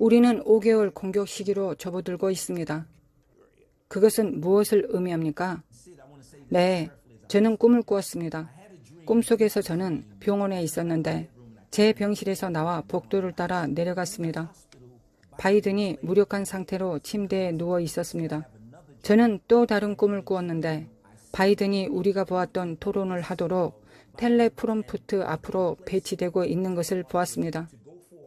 우리는 5개월 공격 시기로 접어들고 있습니다. 그것은 무엇을 의미합니까? 네, 저는 꿈을 꾸었습니다. 꿈속에서 저는 병원에 있었는데 제 병실에서 나와 복도를 따라 내려갔습니다. 바이든이 무력한 상태로 침대에 누워 있었습니다. 저는 또 다른 꿈을 꾸었는데 바이든이 우리가 보았던 토론을 하도록 텔레프롬프트 앞으로 배치되고 있는 것을 보았습니다.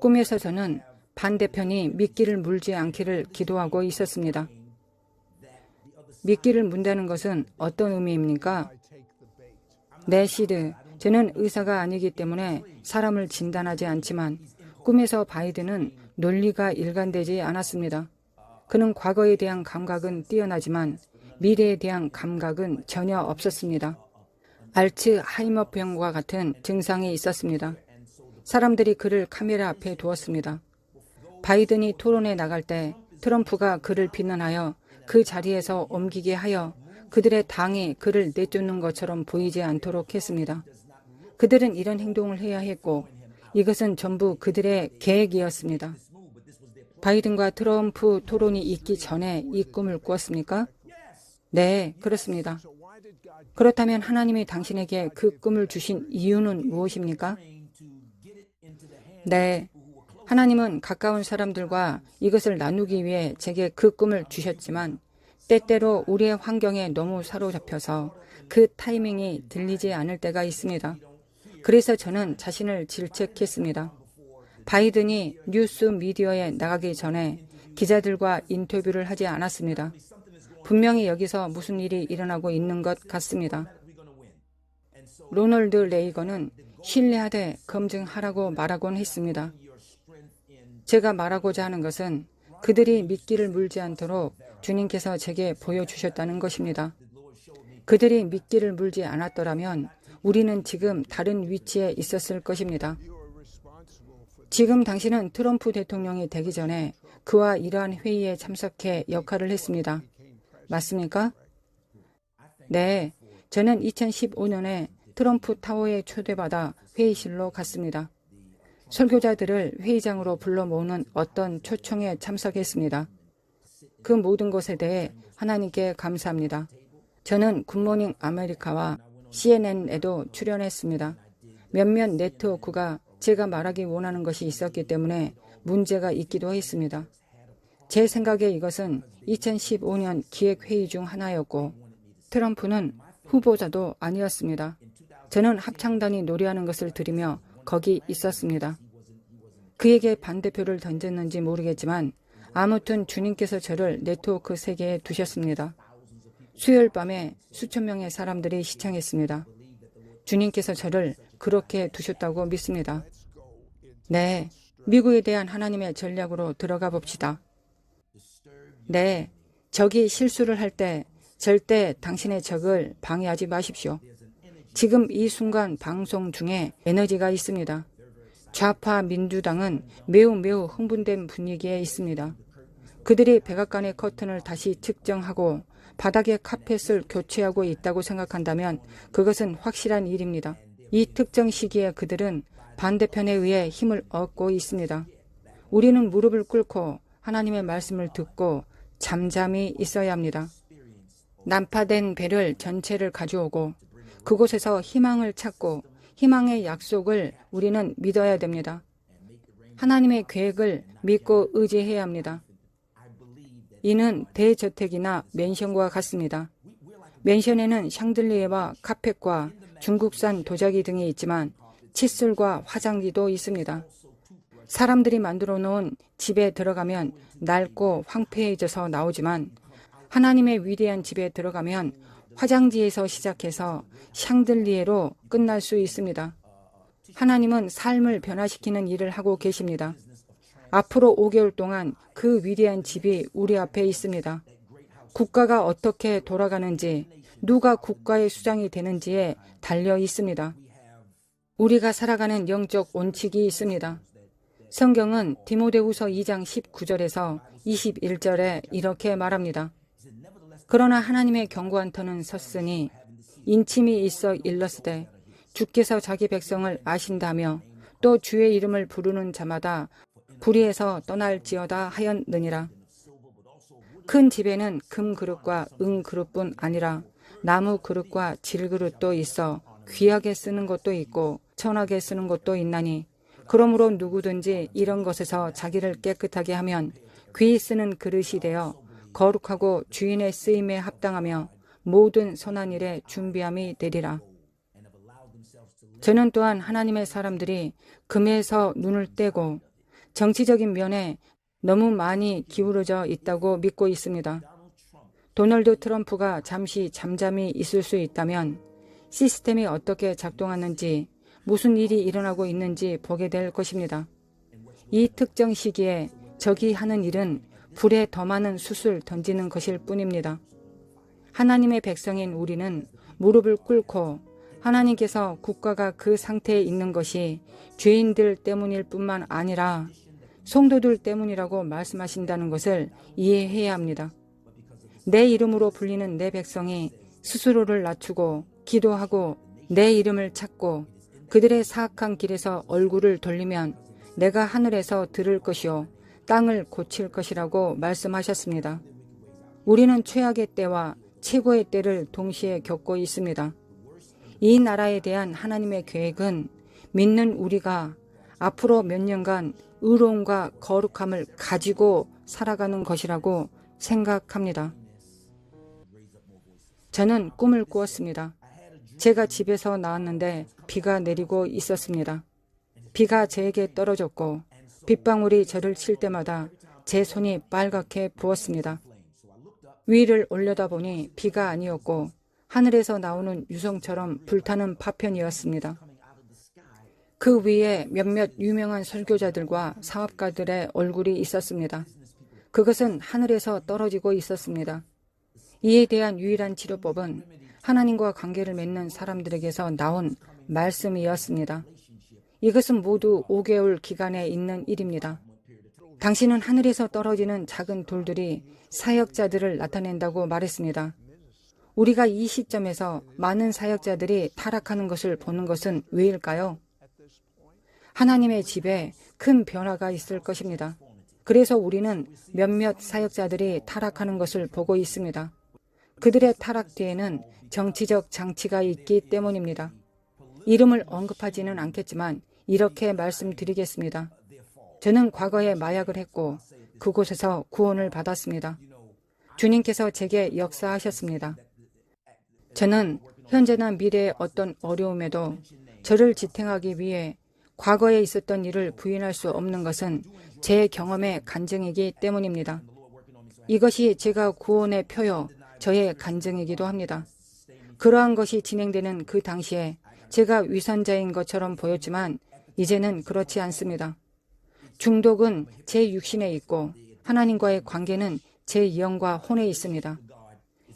꿈에서 저는 반대편이 미끼를 물지 않기를 기도하고 있었습니다. 미끼를 문다는 것은 어떤 의미입니까? 네, 시드. 저는 의사가 아니기 때문에 사람을 진단하지 않지만 꿈에서 바이든은 논리가 일관되지 않았습니다. 그는 과거에 대한 감각은 뛰어나지만 미래에 대한 감각은 전혀 없었습니다. 알츠하이머병과 같은 증상이 있었습니다. 사람들이 그를 카메라 앞에 두었습니다. 바이든이 토론에 나갈 때 트럼프가 그를 비난하여 그 자리에서 옮기게 하여 그들의 당이 그를 내쫓는 것처럼 보이지 않도록 했습니다. 그들은 이런 행동을 해야 했고 이것은 전부 그들의 계획이었습니다. 바이든과 트럼프 토론이 있기 전에 이 꿈을 꾸었습니까? 네, 그렇습니다. 그렇다면 하나님이 당신에게 그 꿈을 주신 이유는 무엇입니까? 네, 하나님은 가까운 사람들과 이것을 나누기 위해 제게 그 꿈을 주셨지만 때때로 우리의 환경에 너무 사로잡혀서 그 타이밍이 들리지 않을 때가 있습니다. 그래서 저는 자신을 질책했습니다. 바이든이 뉴스 미디어에 나가기 전에 기자들과 인터뷰를 하지 않았습니다. 분명히 여기서 무슨 일이 일어나고 있는 것 같습니다. 로널드 레이건은 신뢰하되 검증하라고 말하곤 했습니다. 제가 말하고자 하는 것은 그들이 미끼를 물지 않도록 주님께서 제게 보여주셨다는 것입니다. 그들이 미끼를 물지 않았더라면 우리는 지금 다른 위치에 있었을 것입니다. 지금 당신은 트럼프 대통령이 되기 전에 그와 이러한 회의에 참석해 역할을 했습니다. 맞습니까? 네, 저는 2015년에 트럼프 타워에 초대받아 회의실로 갔습니다. 설교자들을 회의장으로 불러 모으는 어떤 초청에 참석했습니다. 그 모든 것에 대해 하나님께 감사합니다. 저는 굿모닝 아메리카와 CNN에도 출연했습니다. 몇몇 네트워크가 제가 말하기 원하는 것이 있었기 때문에 문제가 있기도 했습니다. 제 생각에 이것은 2015년 기획회의 중 하나였고 트럼프는 후보자도 아니었습니다. 저는 합창단이 노래하는 것을 들으며 거기 있었습니다. 그에게 반대표를 던졌는지 모르겠지만 아무튼 주님께서 저를 네트워크 세계에 두셨습니다. 수요일 밤에 수천 명의 사람들이 시청했습니다. 주님께서 저를 그렇게 두셨다고 믿습니다. 네, 미국에 대한 하나님의 전략으로 들어가 봅시다. 네, 적이 실수를 할 때 절대 당신의 적을 방해하지 마십시오. 지금 이 순간 방송 중에 에너지가 있습니다. 좌파 민주당은 매우 흥분된 분위기에 있습니다. 그들이 백악관의 커튼을 다시 측정하고 바닥의 카펫을 교체하고 있다고 생각한다면 그것은 확실한 일입니다. 이 특정 시기에 그들은 반대편에 의해 힘을 얻고 있습니다. 우리는 무릎을 꿇고 하나님의 말씀을 듣고 잠잠히 있어야 합니다. 난파된 배를 전체를 가져오고 그곳에서 희망을 찾고 희망의 약속을 우리는 믿어야 됩니다. 하나님의 계획을 믿고 의지해야 합니다. 이는 대저택이나 맨션과 같습니다. 맨션에는 샹들리에와 카펫과 중국산 도자기 등이 있지만 칫솔과 화장지도 있습니다. 사람들이 만들어 놓은 집에 들어가면 낡고 황폐해져서 나오지만 하나님의 위대한 집에 들어가면 화장지에서 시작해서 샹들리에로 끝날 수 있습니다. 하나님은 삶을 변화시키는 일을 하고 계십니다. 앞으로 5개월 동안 그 위대한 집이 우리 앞에 있습니다. 국가가 어떻게 돌아가는지, 누가 국가의 수장이 되는지에 달려 있습니다. 우리가 살아가는 영적 원칙이 있습니다. 성경은 디모데후서 2장 19절에서 21절에 이렇게 말합니다. 그러나 하나님의 견고한 터는 섰으니 인침이 있어 일렀으되 주께서 자기 백성을 아신다며 또 주의 이름을 부르는 자마다 불의에서 떠날지어다 하였느니라. 큰 집에는 금 그릇과 은 그릇뿐 아니라 나무 그릇과 질 그릇도 있어 귀하게 쓰는 것도 있고 천하게 쓰는 것도 있나니 그러므로 누구든지 이런 것에서 자기를 깨끗하게 하면 귀 쓰는 그릇이 되어 거룩하고 주인의 쓰임에 합당하며 모든 선한 일에 준비함이 되리라. 저는 또한 하나님의 사람들이 금에서 눈을 떼고 정치적인 면에 너무 많이 기울어져 있다고 믿고 있습니다. 도널드 트럼프가 잠시 잠잠히 있을 수 있다면 시스템이 어떻게 작동하는지 무슨 일이 일어나고 있는지 보게 될 것입니다. 이 특정 시기에 적이 하는 일은 불에 더 많은 숯을 던지는 것일 뿐입니다. 하나님의 백성인 우리는 무릎을 꿇고 하나님께서 국가가 그 상태에 있는 것이 죄인들 때문일 뿐만 아니라 성도들 때문이라고 말씀하신다는 것을 이해해야 합니다. 내 이름으로 불리는 내 백성이 스스로를 낮추고 기도하고 내 이름을 찾고 그들의 사악한 길에서 얼굴을 돌리면 내가 하늘에서 들을 것이요 땅을 고칠 것이라고 말씀하셨습니다. 우리는 최악의 때와 최고의 때를 동시에 겪고 있습니다. 이 나라에 대한 하나님의 계획은 믿는 우리가 앞으로 몇 년간 의로움과 거룩함을 가지고 살아가는 것이라고 생각합니다. 저는 꿈을 꾸었습니다. 제가 집에서 나왔는데 비가 내리고 있었습니다. 비가 제게 떨어졌고 빗방울이 저를 칠 때마다 제 손이 빨갛게 부었습니다. 위를 올려다보니 비가 아니었고 하늘에서 나오는 유성처럼 불타는 파편이었습니다. 그 위에 몇몇 유명한 설교자들과 사업가들의 얼굴이 있었습니다. 그것은 하늘에서 떨어지고 있었습니다. 이에 대한 유일한 치료법은 하나님과 관계를 맺는 사람들에게서 나온 말씀이었습니다. 이것은 모두 5개월 기간에 있는 일입니다. 당신은 하늘에서 떨어지는 작은 돌들이 사역자들을 나타낸다고 말했습니다. 우리가 이 시점에서 많은 사역자들이 타락하는 것을 보는 것은 왜일까요? 하나님의 집에 큰 변화가 있을 것입니다. 그래서 우리는 몇몇 사역자들이 타락하는 것을 보고 있습니다. 그들의 타락 뒤에는 정치적 장치가 있기 때문입니다. 이름을 언급하지는 않겠지만 이렇게 말씀드리겠습니다. 저는 과거에 마약을 했고 그곳에서 구원을 받았습니다. 주님께서 제게 역사하셨습니다. 저는 현재나 미래의 어떤 어려움에도 저를 지탱하기 위해 과거에 있었던 일을 부인할 수 없는 것은 제 경험의 간증이기 때문입니다. 이것이 제가 구원의 표요, 저의 간증이기도 합니다. 그러한 것이 진행되는 그 당시에 제가 위선자인 것처럼 보였지만 이제는 그렇지 않습니다. 중독은 제 육신에 있고 하나님과의 관계는 제 영과 혼에 있습니다.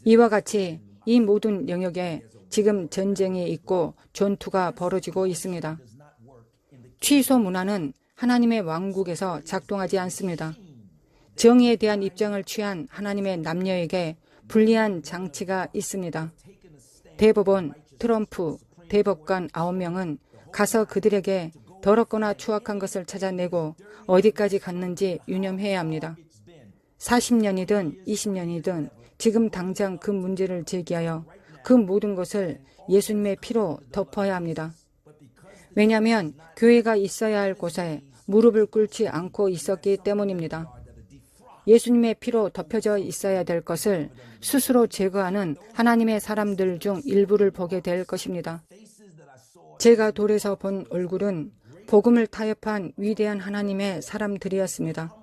이와 같이 이 모든 영역에 지금 전쟁이 있고 전투가 벌어지고 있습니다. 취소 문화는 하나님의 왕국에서 작동하지 않습니다. 정의에 대한 입장을 취한 하나님의 남녀에게 불리한 장치가 있습니다. 대법원, 트럼프, 대법관 9명은 가서 그들에게 더럽거나 추악한 것을 찾아내고 어디까지 갔는지 유념해야 합니다. 40년이든 20년이든 지금 당장 그 문제를 제기하여 그 모든 것을 예수님의 피로 덮어야 합니다. 왜냐하면 교회가 있어야 할 곳에 무릎을 꿇지 않고 있었기 때문입니다. 예수님의 피로 덮여져 있어야 될 것을 스스로 제거하는 하나님의 사람들 중 일부를 보게 될 것입니다. 제가 돌에서 본 얼굴은 복음을 타협한 위대한 하나님의 사람들이었습니다.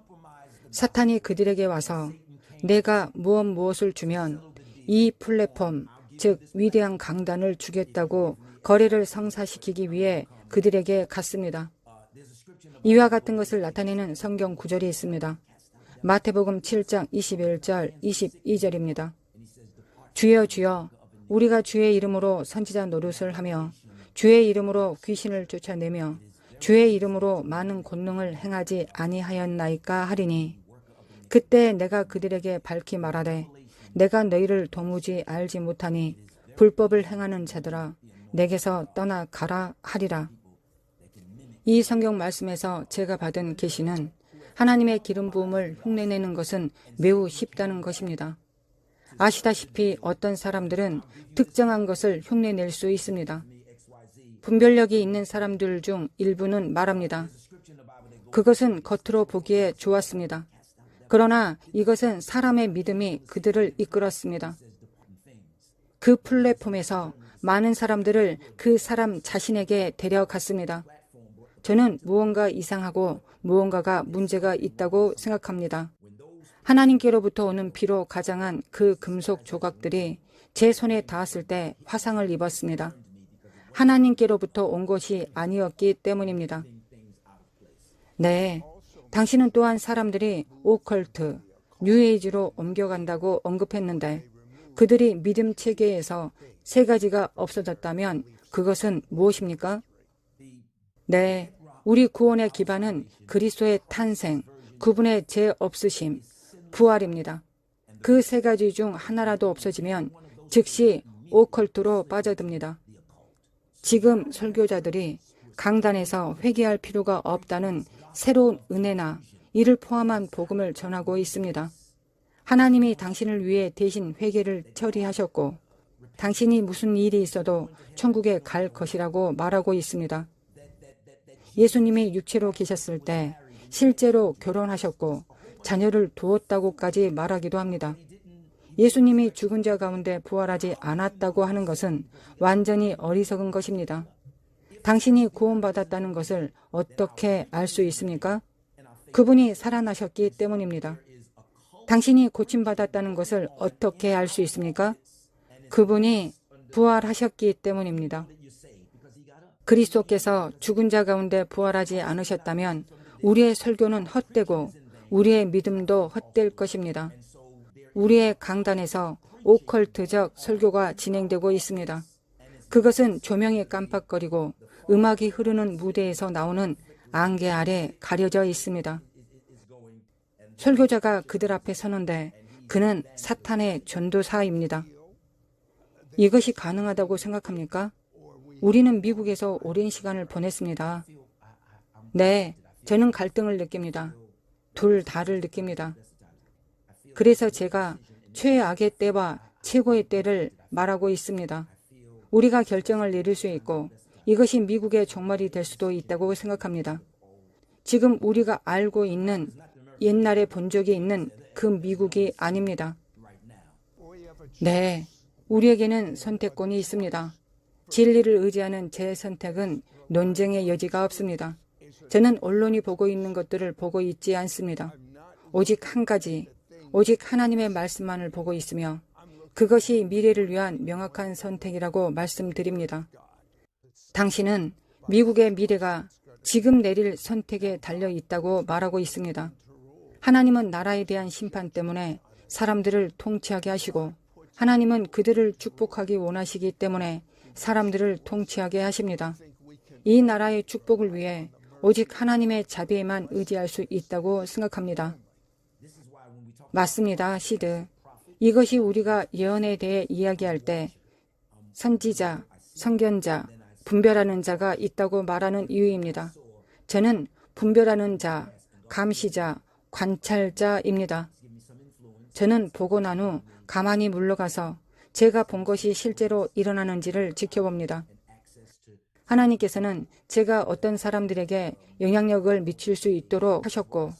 사탄이 그들에게 와서 내가 무엇을 주면 이 플랫폼, 즉 위대한 강단을 주겠다고 거래를 성사시키기 위해 그들에게 갔습니다. 이와 같은 것을 나타내는 성경 구절이 있습니다. 마태복음 7장 21절, 22절입니다. 주여 주여 우리가 주의 이름으로 선지자 노릇을 하며 주의 이름으로 귀신을 쫓아내며 주의 이름으로 많은 권능을 행하지 아니하였나이까 하리니 그때 내가 그들에게 밝히 말하되 내가 너희를 도무지 알지 못하니 불법을 행하는 자들아 내게서 떠나가라 하리라. 이 성경 말씀에서 제가 받은 계시는 하나님의 기름 부음을 흉내내는 것은 매우 쉽다는 것입니다. 아시다시피 어떤 사람들은 특정한 것을 흉내낼 수 있습니다. 분별력이 있는 사람들 중 일부는 말합니다. 그것은 겉으로 보기에 좋았습니다. 그러나 이것은 사람의 믿음이 그들을 이끌었습니다. 그 플랫폼에서 많은 사람들을 그 사람 자신에게 데려갔습니다. 저는 무언가 이상하고 무언가가 문제가 있다고 생각합니다. 하나님께로부터 오는 비로 가장한 그 금속 조각들이 제 손에 닿았을 때 화상을 입었습니다. 하나님께로부터 온 것이 아니었기 때문입니다. 네, 당신은 또한 사람들이 오컬트, 뉴에이지로 옮겨간다고 언급했는데 그들이 믿음 체계에서 세 가지가 없어졌다면 그것은 무엇입니까? 네, 우리 구원의 기반은 그리스도의 탄생, 그분의 죄 없으심, 부활입니다. 그 세 가지 중 하나라도 없어지면 즉시 오컬트로 빠져듭니다. 지금 설교자들이 강단에서 회개할 필요가 없다는 새로운 은혜나 이를 포함한 복음을 전하고 있습니다. 하나님이 당신을 위해 대신 회개를 처리하셨고 당신이 무슨 일이 있어도 천국에 갈 것이라고 말하고 있습니다. 예수님이 육체로 계셨을 때 실제로 결혼하셨고 자녀를 두었다고까지 말하기도 합니다. 예수님이 죽은 자 가운데 부활하지 않았다고 하는 것은 완전히 어리석은 것입니다. 당신이 구원받았다는 것을 어떻게 알 수 있습니까? 그분이 살아나셨기 때문입니다. 당신이 고침받았다는 것을 어떻게 알 수 있습니까? 그분이 부활하셨기 때문입니다. 그리스도께서 죽은 자 가운데 부활하지 않으셨다면 우리의 설교는 헛되고 우리의 믿음도 헛될 것입니다. 우리의 강단에서 오컬트적 설교가 진행되고 있습니다. 그것은 조명이 깜빡거리고 음악이 흐르는 무대에서 나오는 안개 아래 가려져 있습니다. 설교자가 그들 앞에 서는데 그는 사탄의 전도사입니다. 이것이 가능하다고 생각합니까? 우리는 미국에서 오랜 시간을 보냈습니다. 네, 저는 갈등을 느낍니다. 둘 다를 느낍니다. 그래서 제가 최악의 때와 최고의 때를 말하고 있습니다. 우리가 결정을 내릴 수 있고 이것이 미국의 종말이 될 수도 있다고 생각합니다. 지금 우리가 알고 있는 옛날에 본 적이 있는 그 미국이 아닙니다. 네, 우리에게는 선택권이 있습니다. 진리를 의지하는 제 선택은 논쟁의 여지가 없습니다. 저는 언론이 보고 있는 것들을 보고 있지 않습니다. 오직 한 가지, 오직 하나님의 말씀만을 보고 있으며 그것이 미래를 위한 명확한 선택이라고 말씀드립니다. 당신은 미국의 미래가 지금 내릴 선택에 달려 있다고 말하고 있습니다. 하나님은 나라에 대한 심판 때문에 사람들을 통치하게 하시고 하나님은 그들을 축복하기 원하시기 때문에 사람들을 통치하게 하십니다. 이 나라의 축복을 위해 오직 하나님의 자비에만 의지할 수 있다고 생각합니다. 맞습니다, 시드. 이것이 우리가 예언에 대해 이야기할 때 선지자, 선견자, 분별하는 자가 있다고 말하는 이유입니다. 저는 분별하는 자, 감시자, 관찰자입니다. 저는 보고 난 후 가만히 물러가서 제가 본 것이 실제로 일어나는지를 지켜봅니다. 하나님께서는 제가 어떤 사람들에게 영향력을 미칠 수 있도록 하셨고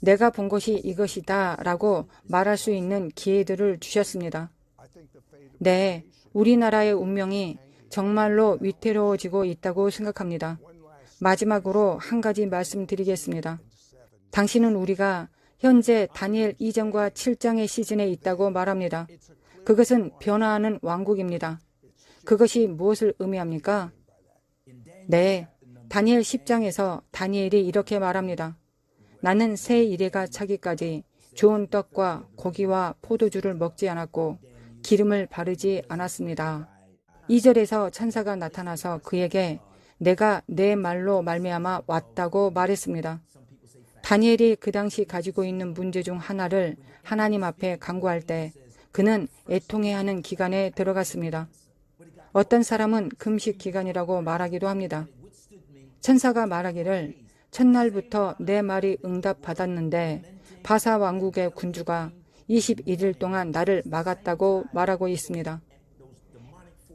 내가 본 것이 이것이다 라고 말할 수 있는 기회들을 주셨습니다. 네, 우리나라의 운명이 정말로 위태로워지고 있다고 생각합니다. 마지막으로 한 가지 말씀드리겠습니다. 당신은 우리가 현재 다니엘 2장과 7장의 시즌에 있다고 말합니다. 그것은 변화하는 왕국입니다. 그것이 무엇을 의미합니까? 네, 다니엘 10장에서 다니엘이 이렇게 말합니다. 나는 새 이레가 차기까지 좋은 떡과 고기와 포도주를 먹지 않았고 기름을 바르지 않았습니다. 2절에서 천사가 나타나서 그에게 내가 내 말로 말미암아 왔다고 말했습니다. 다니엘이 그 당시 가지고 있는 문제 중 하나를 하나님 앞에 간구할 때 그는 애통해하는 기간에 들어갔습니다. 어떤 사람은 금식 기간이라고 말하기도 합니다. 천사가 말하기를 첫날부터 내 말이 응답받았는데 바사 왕국의 군주가 21일 동안 나를 막았다고 말하고 있습니다.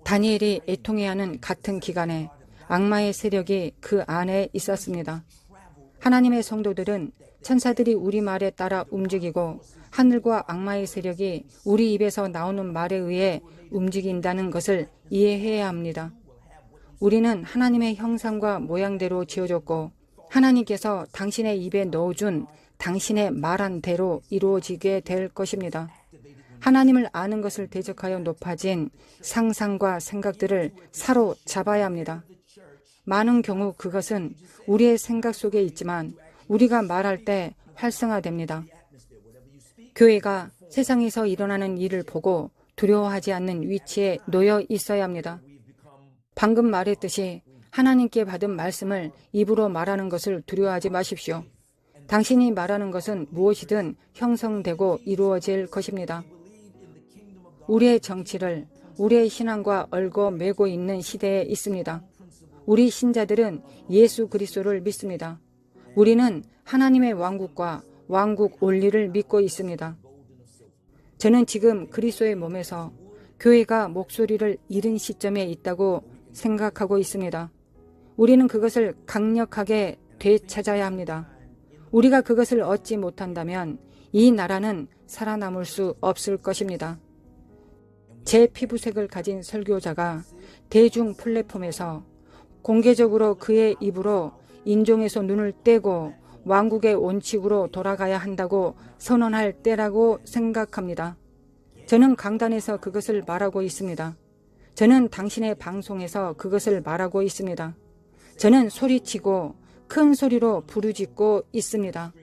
다니엘이 애통해하는 같은 기간에 악마의 세력이 그 안에 있었습니다. 하나님의 성도들은 천사들이 우리 말에 따라 움직이고 하늘과 악마의 세력이 우리 입에서 나오는 말에 의해 움직인다는 것을 이해해야 합니다. 우리는 하나님의 형상과 모양대로 지어졌고 하나님께서 당신의 입에 넣어준 당신의 말한 대로 이루어지게 될 것입니다. 하나님을 아는 것을 대적하여 높아진 상상과 생각들을 사로잡아야 합니다. 많은 경우 그것은 우리의 생각 속에 있지만 우리가 말할 때 활성화됩니다. 교회가 세상에서 일어나는 일을 보고 두려워하지 않는 위치에 놓여 있어야 합니다. 방금 말했듯이 하나님께 받은 말씀을 입으로 말하는 것을 두려워하지 마십시오. 당신이 말하는 것은 무엇이든 형성되고 이루어질 것입니다. 우리의 정치를 우리의 신앙과 얽어매고 있는 시대에 있습니다. 우리 신자들은 예수 그리스도를 믿습니다. 우리는 하나님의 왕국과 왕국 원리를 믿고 있습니다. 저는 지금 그리스도의 몸에서 교회가 목소리를 잃은 시점에 있다고 생각하고 있습니다. 우리는 그것을 강력하게 되찾아야 합니다. 우리가 그것을 얻지 못한다면 이 나라는 살아남을 수 없을 것입니다. 제 피부색을 가진 설교자가 대중 플랫폼에서 공개적으로 그의 입으로 인종에서 눈을 떼고 왕국의 원칙으로 돌아가야 한다고 선언할 때라고 생각합니다. 저는 강단에서 그것을 말하고 있습니다. 저는 당신의 방송에서 그것을 말하고 있습니다. 저는 소리치고 큰 소리로 부르짖고 있습니다.